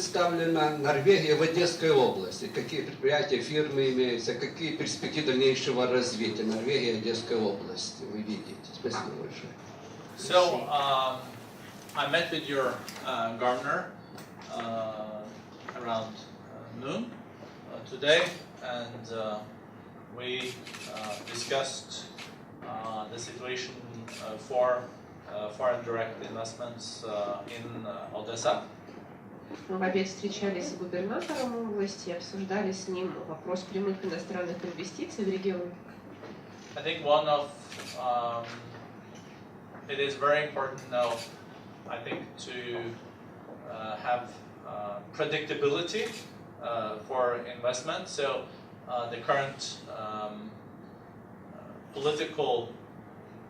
представлена Норвегия в Одесской области? Какие предприятия, фирмы имеются? Какие перспективы дальнейшего развития Норвегии и Одесской области вы видите? Спасибо большое. So, I met with your governor around noon today, and we discussed the situation for foreign direct investments in Odessa. Мы в обед встречались с губернатором области и обсуждали с ним вопрос прямых иностранных инвестиций в регион. I think it is very important now, I think, to have predictability for investment. So the current political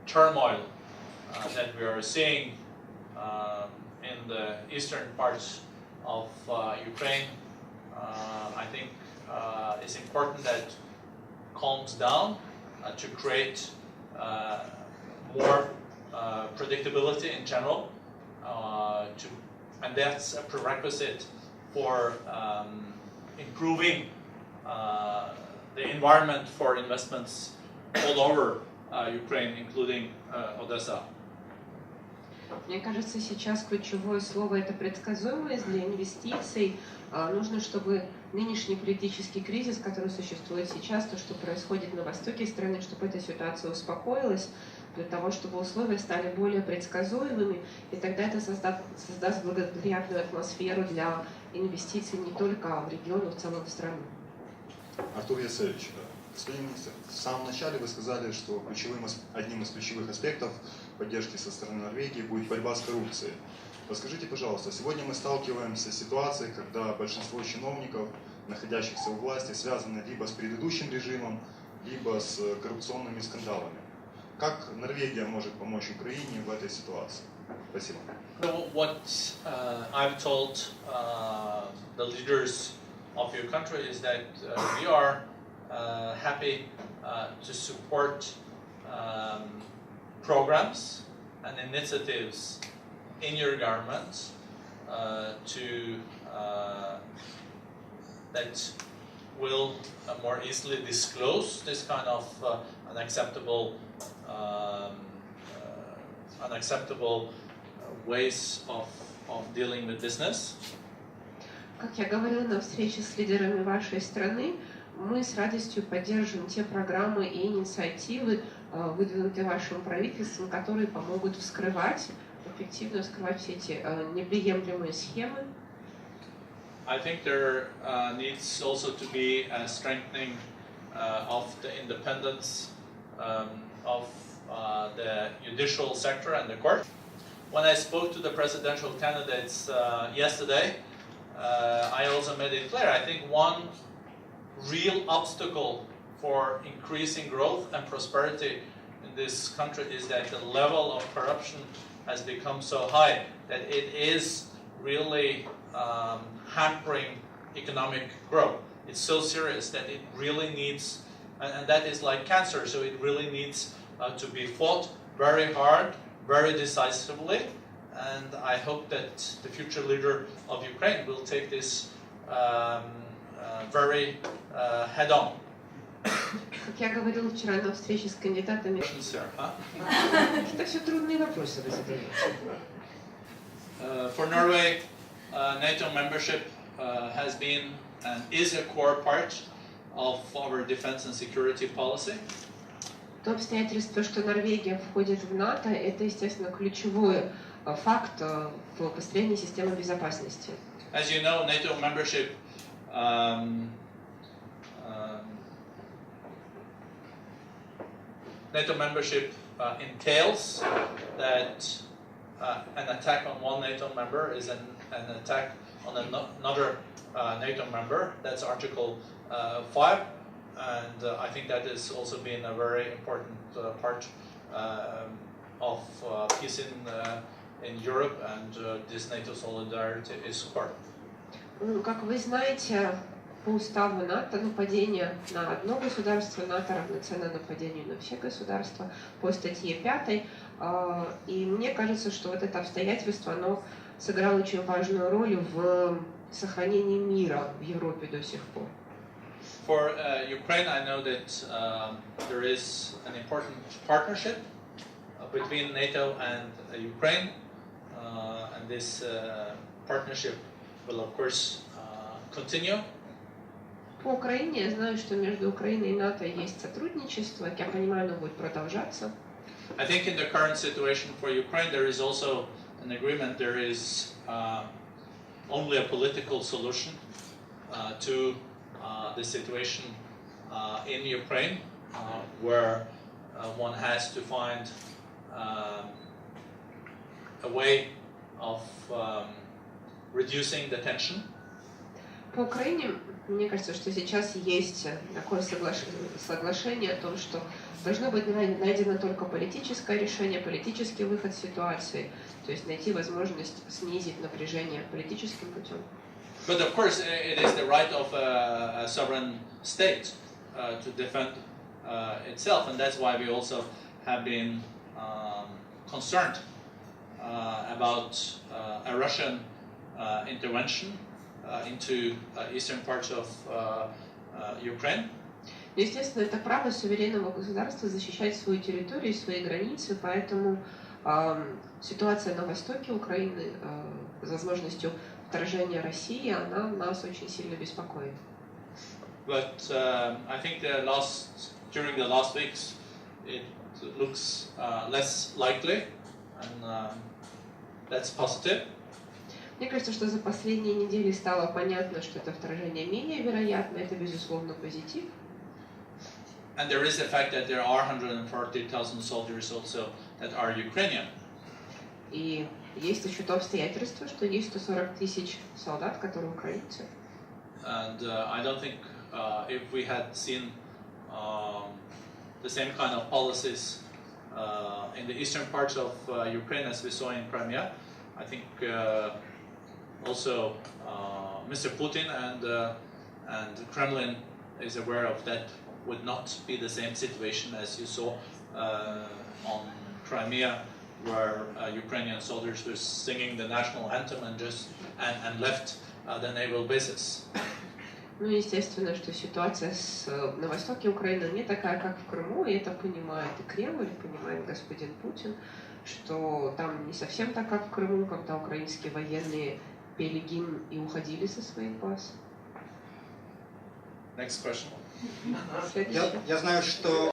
turmoil that we are seeing in the eastern parts of Ukraine, I think is important that calms down to create more predictability in general, and that's a prerequisite for improving the environment for investments all over Ukraine, including Odessa. Мне кажется, сейчас ключевое слово – это предсказуемость для инвестиций. Нужно, чтобы нынешний политический кризис, который существует сейчас, то, что происходит на востоке страны, чтобы эта ситуация успокоилась, для того, чтобы условия стали более предсказуемыми, и тогда это создаст благоприятную атмосферу для инвестиций не только в регион, но в целом в страну. Артур Яцевич, господин министр, в самом начале вы сказали, что одним из ключевых аспектов поддержки со стороны Норвегии будет борьба с коррупцией. Расскажите, пожалуйста, сегодня мы сталкиваемся с ситуацией, когда большинство чиновников, находящихся у власти, связаны либо с предыдущим режимом, либо с коррупционными скандалами. Как Норвегия может помочь Украине в этой ситуации? Спасибо. So what I've told the leaders of your country is that we are happy to support programs and initiatives in your government that will more easily disclose this kind of unacceptable ways of dealing with business. Как я говорила на встрече с лидерами вашей страны, мы с радостью поддерживаем те программы и инициативы, выдвинутые вашим правительством, которые помогут эффективно вскрывать все эти неприемлемые схемы. I think there needs also to be a strengthening of the independence of the judicial sector and the court. When I spoke to the presidential candidates yesterday, I also made it clear, I think one real obstacle for increasing growth and prosperity in this country is that the level of corruption has become so high that it is really hampering economic growth. It's so serious that it really needs, and that is like cancer, so it really needs to be fought very hard, very decisively, and I hope that the future leader of Ukraine will take this very head-on. Как я говорила вчера на встрече с кандидатами, это все трудные вопросы вы задаете. For Norway, NATO membership has been and is a core part of our defense and security policy. То обстоятельство, что Норвегия входит в НАТО, это, естественно, ключевой факт в построении системы безопасности. As you know, NATO membership entails that an attack on one NATO member is an attack on another NATO member. That's Article 5, and I think that has also been a very important part of peace in Europe, and this NATO solidarity is core. Как вы знаете, по уставу НАТО нападение на одно государство НАТО равноценно нападению на все государства по статье 5. И мне кажется, что вот это обстоятельство, оно сыграло очень важную роль в сохранения мира в Европе до сих пор. For Ukraine, I know that there is an important partnership between NATO and Ukraine, and this partnership will, of course, continue. По Украине я знаю, что между Украиной и НАТО есть сотрудничество, как я понимаю, оно будет продолжаться. I think in the current situation for Ukraine, there is also an agreement. There is only a political solution to the situation in Ukraine, where one has to find a way of reducing the tension. По Украине, мне кажется, что сейчас есть такое соглашение о том, что должно быть найдено только политическое решение, политический выход из ситуации, то есть найти возможность снизить напряжение политическим путем. But of course, it is the right of a sovereign state to defend itself, and that's why we also have been concerned about a Russian intervention into eastern parts of Ukraine. Естественно, это право суверенного государства защищать свою территорию и свои границы, поэтому ситуация на востоке Украины с возможностью вторжения России, она нас очень сильно беспокоит. But I think during the last weeks, it looks less likely, and that's positive. Мне кажется, что за последние недели стало понятно, что это вторжение менее вероятно, это безусловно позитив. And there is the fact that there are 140,000 soldiers also that are Ukrainian. И есть еще то обстоятельство, что есть 140 тысяч солдат, которые украинцы. And I don't think if we had seen the same kind of policies in the eastern parts of Ukraine as we saw in Crimea, I think also Mr. Putin and the Kremlin is aware of that would not be the same situation as you saw on Crimea, where Ukrainian soldiers were singing the national anthem and left the naval bases. Ну, естественно, что ситуация на востоке Украины не такая, как в Крыму, и это понимает и Кремль, понимает господин Путин, что там не совсем так, как в Крыму, когда украинские военные пели гимн и уходили со своих баз. Next question. Я знаю, что